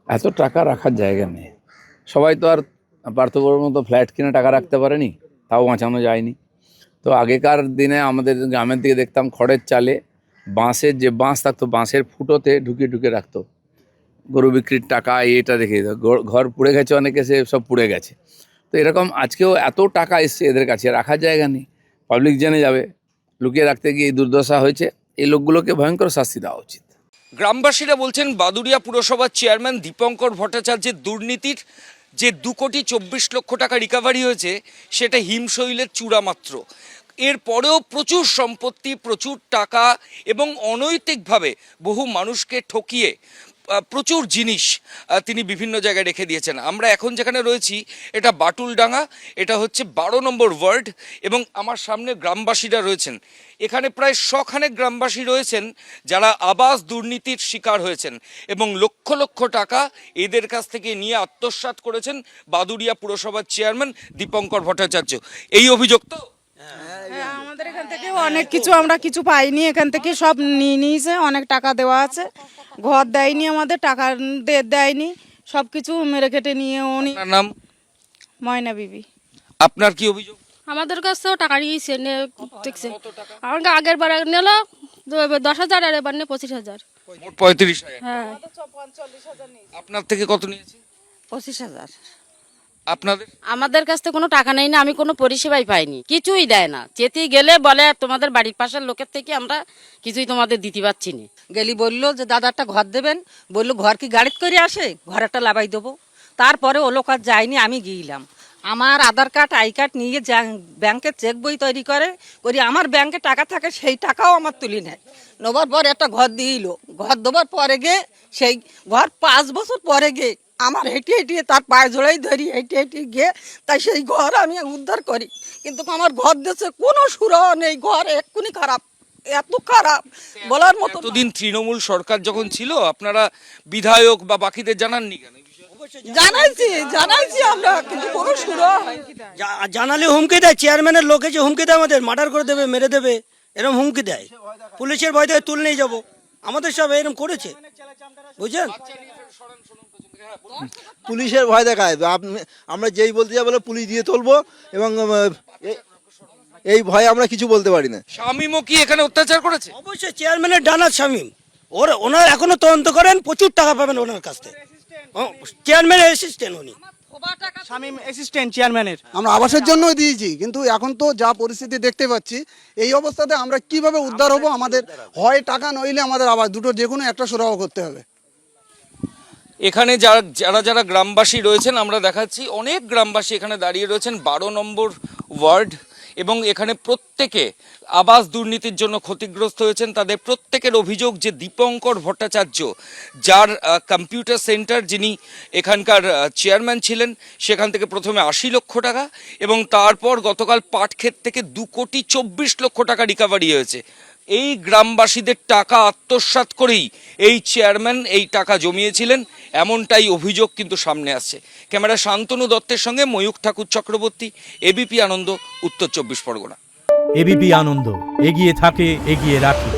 এত টাকা রাখার জায়গা নেই। সবাই তো আর পার্থক্যর মতো ফ্ল্যাট কিনে টাকা রাখতে পারেনি, তাও বাঁচানো যায়নি। তো আগেকার দিনে আমাদের গ্রামের দিকে দেখতাম খড়ের চালে বাঁশের যে বাঁশ থাকতো, বাঁশের ফুটোতে ঢুকিয়ে ঢুকিয়ে রাখতো গরু বিক্রির টাকা, এটা রেখে দিত। ঘর পুড়ে গেছে, অনেকে সে সব পুড়ে গেছে। তো এরকম আজকেও এত টাকা এসছে এদের কাছে, রাখার জায়গা নেই, পাবলিক জেনে যাবে। লুকিয়ে রাখতে গিয়ে এই দুর্দশা হয়েছে। এই লোকগুলোকে ভয়ঙ্কর শাস্তি দেওয়া উচিত। গ্রামবাসীরা বলছেন বাদুড়িয়া পুরসভার চেয়ারম্যান দীপঙ্কর ভট্টাচার্যের দুর্নীতির যে 2,24,00,000 টাকা রিকভারি হয়েছে সেটা হিমশৈলের চূড়া মাত্র। এরপরেও প্রচুর সম্পত্তি, প্রচুর টাকা এবং অনৈতিকভাবে বহু মানুষকে ঠকিয়ে প্রচুর জিনিস তিনি বিভিন্ন জায়গায় রেখে দিয়েছেন। আমরা এখন যেখানে রয়েছি এটা বাটুলডাঙ্গা, এটা হচ্ছে 12 নম্বর ওয়ার্ড এবং আমার সামনে গ্রামবাসীরা রয়েছেন। এখানে প্রায় 100 গ্রামবাসী রয়েছেন যারা আবাস দুর্নীতির শিকার হয়েছেন এবং লক্ষ লক্ষ টাকা এদের কাছ থেকে নিয়ে আত্মসাৎ করেছেন বাদুড়িয়া পুরসভার চেয়ারম্যান দীপঙ্কর ভট্টাচার্য। এই অভিযোগ তো আমাদের এখান থেকে অনেক কিছু আমরা কিছু পাইনি, এখান থেকে সব নিয়ে নিয়েছে। অনেক টাকা দেওয়া আছে, ঘর দেয়নি, আমাদের টাকা দেয়নি, সব কিছু মেরে কেটে নিয়ে উনি। আপনার নাম? ময়না বিবি। আপনার কি অভিযোগ? আমাদের কাছ থেকেও টাকা নিয়েছে, দেখছে আমাকে আগের বার নিল 10,000 আর এবার নিয়ে 25,000। মোট 35,000। হ্যাঁ, আপনার থেকে কত নিয়েছে? 25,000। আপনাদের? আমাদের কাছ থেকে কোনো টাকা নেই না, আমি কোনো পরিষেবাই পাইনি, কিছুই দেয় না। যেতেই গেলে বলে তোমাদের বাড়ির পাশের লোকের থেকে আমরা কিছুই তোমাদের দিতে পারছি না। গেলি বললো যে দাদা একটা ঘর দেবেন, বললো ঘর কি গাড়িতে করে আসে, ঘর একটা লাগাই দেবো। তারপরে ও লোক আর যায়নি, আমি গিয়েলাম। আমার আধার কার্ড আই কার্ড নিয়ে ব্যাংকে চেক বই তৈরি করে আমার ব্যাংকে টাকা থাকে, সেই টাকাও আমার তুলি নেয়। নেবার পর একটা ঘর দিইল, ঘর দেবার পরে গিয়ে সেই ঘর 5 বছর পরে গিয়ে আমার হেঁটে হেঁটে তার পায়ে জোড়াই ধরি, হেঁটে হেঁটে গিয়ে তাই সেই ঘর আমি উদ্ধার করি। কিন্তু আমার ঘর দেশে কোনো সুরাহ নেই, ঘর এক্ষুনি খারাপ, এত খারাপ বলার মতো। এতদিন তৃণমূল সরকার যখন ছিল আপনারা বিধায়ক বা বাকিদের জানাননি কেন? জানাইছি আমরা, কিন্তু কোনো সুরাহ হয়নি। জানালে হুমকি দেয়, চেয়ারম্যানের লোক এসে হুমকি দেয়, আমাদের মার্ডার করে দেবে, মেরে দেবে, এরকম হুমকি দেয়। পুলিশের ভয় থেকে তুলে নিয়ে যাবো, আমাদের সব এরকম করেছে, বুঝছেন। পুলিশের ভয় দেখায়, আমরা যেই বলতে যাবো পুলিশ দিয়ে তুলবো, এবং এই ভয়ে আমরা কিছু বলতে পারি না। শামীমও কি এখানে অত্যাচার করেছে? অবশ্যই চেয়ারম্যানের ডানার শামীম, ওনার এখনো তদন্ত করেন, প্রচুর টাকা পাবেন ওনার কাছ থেকে। চেয়ারম্যানের অ্যাসিস্ট্যান্ট উনি, শামীম অ্যাসিস্ট্যান্ট চেয়ারম্যানের। আমরা আবাসের জন্য দিয়েছি, কিন্তু এখন তো যা পরিস্থিতি দেখতে পাচ্ছি, এই অবস্থাতে আমরা কিভাবে উদ্ধার হব? আমাদের হয় টাকা নইলে আমাদের আবার দুটো যে কোনো একটা সুরাহ করতে হবে। এখানে যারা গ্রামবাসী রয়েছেন আমরা দেখাচ্ছি, অনেক গ্রামবাসী এখানে দাঁড়িয়ে রয়েছেন 12 নম্বর ওয়ার্ড এবং এখানে প্রত্যেকে আবাস দুর্নীতির জন্য ক্ষতিগ্রস্ত হয়েছেন। তাদের প্রত্যেকের অভিযোগ যে দীপঙ্কর ভট্টাচার্য, যার কম্পিউটার সেন্টার, যিনি এখানকার চেয়ারম্যান ছিলেন, সেখান থেকে প্রথমে 80 লক্ষ টাকা এবং তারপর গতকাল পাটক্ষেত থেকে 2,24,00,000 টাকা রিকভারি হয়েছে। এই গ্রামবাসীদের টাকা আত্মসাৎ করেই এই চেয়ারম্যান এই টাকা জমিয়েছিলেন, এমনটাই অভিযোগ কিন্তু সামনে আসছে। ক্যামেরা শান্তনু দত্তের সঙ্গে ময়ূখ ঠাকুর চক্রবর্তী, এবিপি আনন্দ, উত্তর 24 পরগনা। এবিপি আনন্দ, এগিয়ে থাকে, এগিয়ে রাখে।